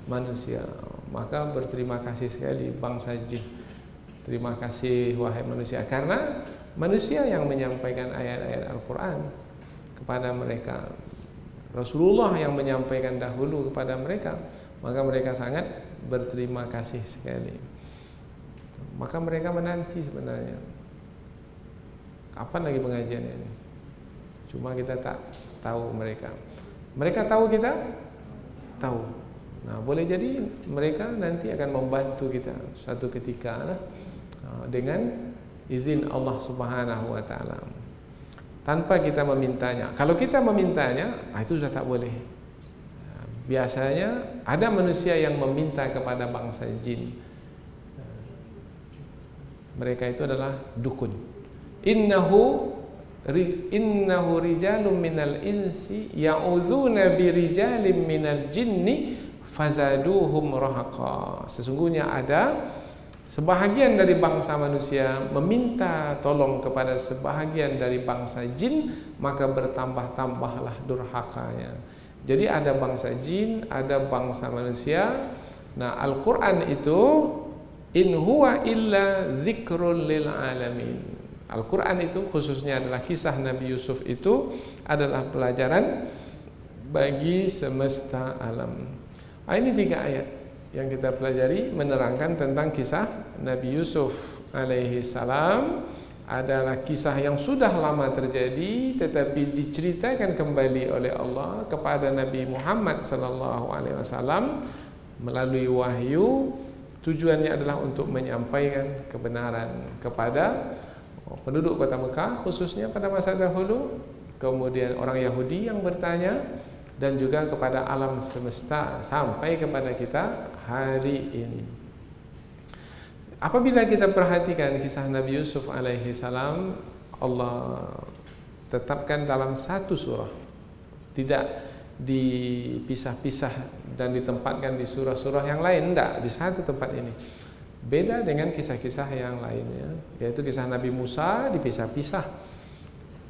manusia. Maka berterima kasih sekali bangsa jin. Terima kasih wahai manusia, karena manusia yang menyampaikan ayat-ayat Al-Quran kepada mereka, Rasulullah yang menyampaikan dahulu kepada mereka, maka mereka sangat berterima kasih sekali. Maka mereka menanti sebenarnya kapan lagi pengajian ini. Cuma kita tak tahu mereka. Mereka tahu, kita tahu. Nah, boleh jadi mereka nanti akan membantu kita suatu ketika dengan izin Allah Subhanahu wa taala, tanpa kita memintanya. Kalau kita memintanya, itu sudah tak boleh. Biasanya ada manusia yang meminta kepada bangsa jin. Mereka itu adalah dukun. Innahu rijalun minal insi ya'udzuna birijalin minal jinni fazaduhum rahaqa. Sesungguhnya ada sebahagian dari bangsa manusia meminta tolong kepada sebahagian dari bangsa jin, maka bertambah-tambahlah durhakanya. Jadi ada bangsa jin, ada bangsa manusia. Nah, Al-Quran itu in huwa illa dzikrul lil alamin. Al-Quran itu khususnya adalah kisah Nabi Yusuf, itu adalah pelajaran bagi semesta alam. Ini 3 ayat yang kita pelajari menerangkan tentang kisah Nabi Yusuf alaihi salam. Adalah kisah yang sudah lama terjadi, tetapi diceritakan kembali oleh Allah kepada Nabi Muhammad sallallahu alaihi wasallam melalui wahyu, tujuannya adalah untuk menyampaikan kebenaran kepada penduduk kota Mekah khususnya pada masa dahulu, kemudian orang Yahudi yang bertanya, dan juga kepada alam semesta sampai kepada kita hari ini. Apabila kita perhatikan kisah Nabi Yusuf alaihi salam, Allah tetapkan dalam satu surah, tidak dipisah-pisah dan ditempatkan di surah-surah yang lain, tidak, di satu tempat ini. Beda dengan kisah-kisah yang lainnya, yaitu kisah Nabi Musa dipisah-pisah,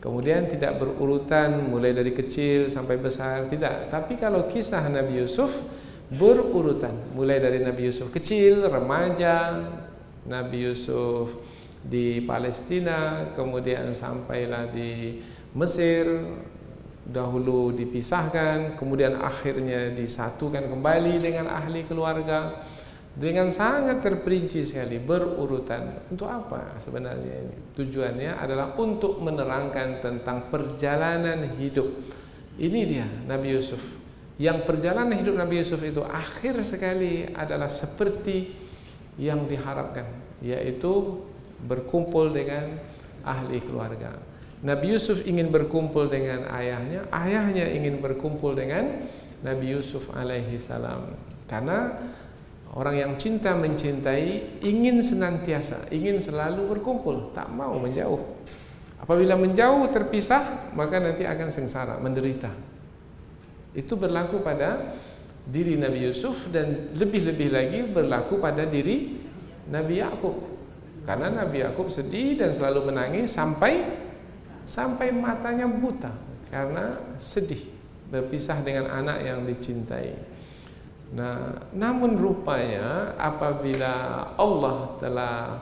kemudian tidak berurutan mulai dari kecil sampai besar, tidak. Tapi kalau kisah Nabi Yusuf berurutan, mulai dari Nabi Yusuf kecil, remaja, Nabi Yusuf di Palestina, kemudian sampailah di Mesir, dahulu dipisahkan, kemudian akhirnya disatukan kembali dengan ahli keluarga, dengan sangat terperinci sekali, berurutan. Untuk apa sebenarnya ini? Tujuannya adalah untuk menerangkan tentang perjalanan hidup. Ini dia Nabi Yusuf. Yang perjalanan hidup Nabi Yusuf itu akhir sekali adalah seperti yang diharapkan, yaitu berkumpul dengan ahli keluarga. Nabi Yusuf ingin berkumpul dengan ayahnya, ayahnya ingin berkumpul dengan Nabi Yusuf alaihi salam. Karena orang yang cinta mencintai ingin senantiasa, ingin selalu berkumpul, tak mau menjauh. Apabila menjauh terpisah, maka nanti akan sengsara, menderita. Itu berlaku pada diri Nabi Yusuf dan lebih-lebih lagi berlaku pada diri Nabi Yakub. Karena Nabi Yakub sedih dan selalu menangis sampai matanya buta karena sedih berpisah dengan anak yang dicintai. Nah, namun rupanya apabila Allah telah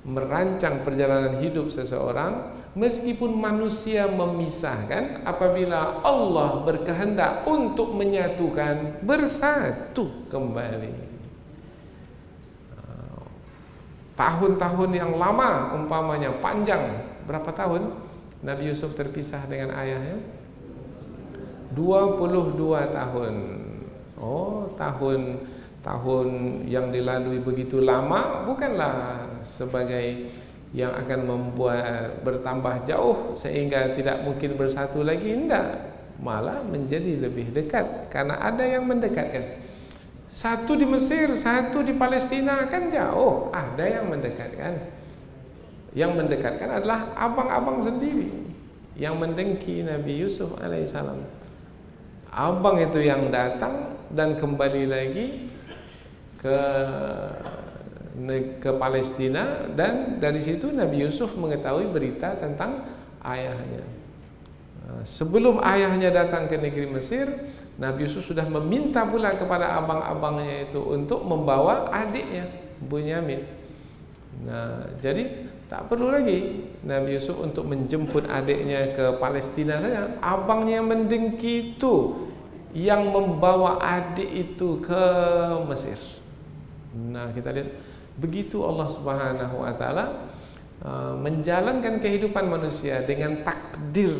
merancang perjalanan hidup seseorang, meskipun manusia memisahkan, apabila Allah berkehendak untuk menyatukan, bersatu kembali. Tahun-tahun yang lama, umpamanya panjang, berapa tahun Nabi Yusuf terpisah dengan ayahnya? 22 tahun. Oh, tahun yang dilalui begitu lama bukanlah sebagai yang akan membuat bertambah jauh sehingga tidak mungkin bersatu lagi, tidak, malah menjadi lebih dekat karena ada yang mendekatkan. Satu di Mesir, satu di Palestina, kan jauh, ada yang mendekatkan. Yang mendekatkan adalah abang-abang sendiri yang mendengki Nabi Yusuf alaihissalam. Abang itu yang datang dan kembali lagi ke Palestina, dan dari situ Nabi Yusuf mengetahui berita tentang ayahnya. Sebelum ayahnya datang ke negeri Mesir, Nabi Yusuf sudah meminta pula kepada abang-abangnya itu untuk membawa adiknya Bunyamin. Nah, jadi tak perlu lagi Nabi Yusuf untuk menjemput adiknya ke Palestina saja. Abangnya mendengki itu yang membawa adik itu ke Mesir. Nah, kita lihat begitu Allah Subhanahu wa taala menjalankan kehidupan manusia dengan takdir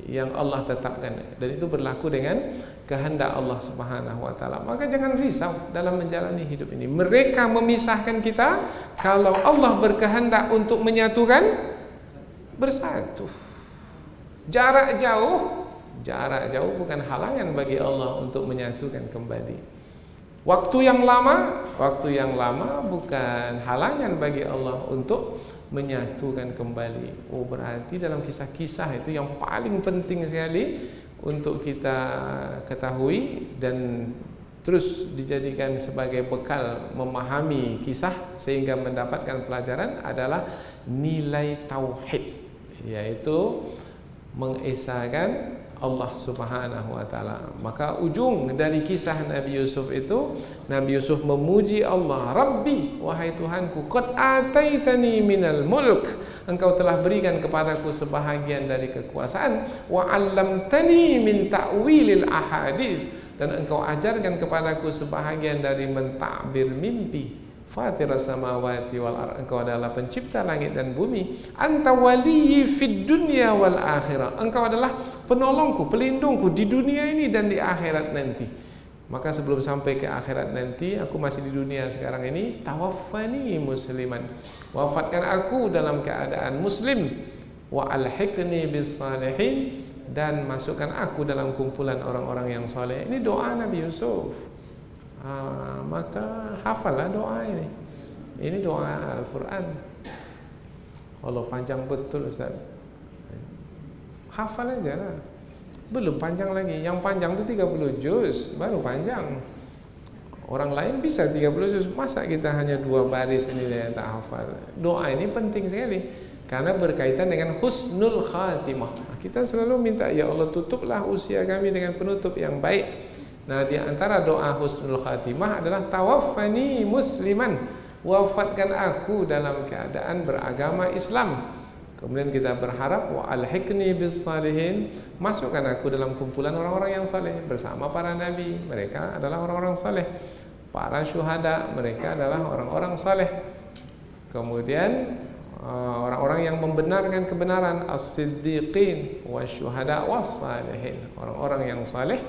yang Allah tetapkan, dan itu berlaku dengan kehendak Allah Subhanahu wa taala. Maka jangan risau dalam menjalani hidup ini. Mereka memisahkan kita, kalau Allah berkehendak untuk menyatukan, bersatu. Jarak jauh bukan halangan bagi Allah untuk menyatukan kembali. Waktu yang lama bukan halangan bagi Allah untuk menyatukan kembali. Oh, berarti dalam kisah-kisah itu yang paling penting sekali untuk kita ketahui dan terus dijadikan sebagai bekal memahami kisah sehingga mendapatkan pelajaran adalah nilai tauhid, yaitu mengesahkan Allah Subhanahu wa taala. Maka ujung dari kisah Nabi Yusuf itu, Nabi Yusuf memuji Allah, Rabbi, wahai Tuhanku, qad ataitani minal mulk, engkau telah berikan kepadaku sebahagian dari kekuasaan, wa 'allamtani min ta'wilil ahadits, dan engkau ajarkan kepadaku sebahagian dari mentakbir mimpi. Fatiras samawati wal ardh, engkau adalah pencipta langit dan bumi. Anta waliyyi fid dunya wal akhirah, engkau adalah penolongku, pelindungku di dunia ini dan di akhirat nanti. Maka sebelum sampai ke akhirat nanti, aku masih di dunia sekarang ini, tawaffani musliman, wafatkan aku dalam keadaan muslim, wa alhiqni bis salihin, dan masukkan aku dalam kumpulan orang-orang yang soleh. Ini doa Nabi Yusuf. Maka hafallah doa ini. Ini doa Al-Quran. Allah, panjang betul Ustaz. Hafal aja lah. Belum panjang lagi. Yang panjang itu 30 juz, baru panjang. Orang lain bisa 30 juz. Masa kita hanya 2 baris ini dia tak hafal. Doa ini penting sekali karena berkaitan dengan husnul khatimah. Kita selalu minta, ya Allah, tutuplah usia kami dengan penutup yang baik. Nah, di antara doa husnul khatimah adalah tawaffani musliman, wafatkan aku dalam keadaan beragama Islam. Kemudian kita berharap wa alhiqni bis salihin, masukkan aku dalam kumpulan orang-orang yang saleh bersama para nabi, mereka adalah orang-orang saleh. Para syuhada, mereka adalah orang-orang saleh. Kemudian orang-orang yang membenarkan kebenaran, as-siddiqin wasyuhada was-salihin, orang-orang yang saleh,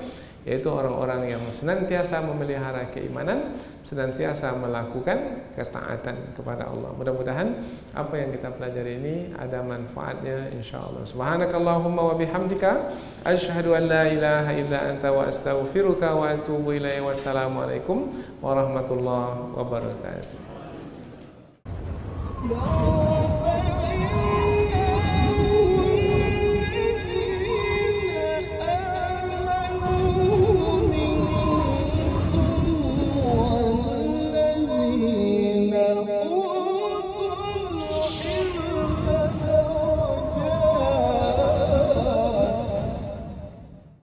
yaitu orang-orang yang senantiasa memelihara keimanan, senantiasa melakukan ketaatan kepada Allah. Mudah-mudahan apa yang kita pelajari ini ada manfaatnya insyaallah. Subhanakallahumma wa bihamdika asyhadu an la ilaha illa anta wa astaghfiruka wa atubu ilaik. Wassalamualaikum warahmatullahi wabarakatuh. الذين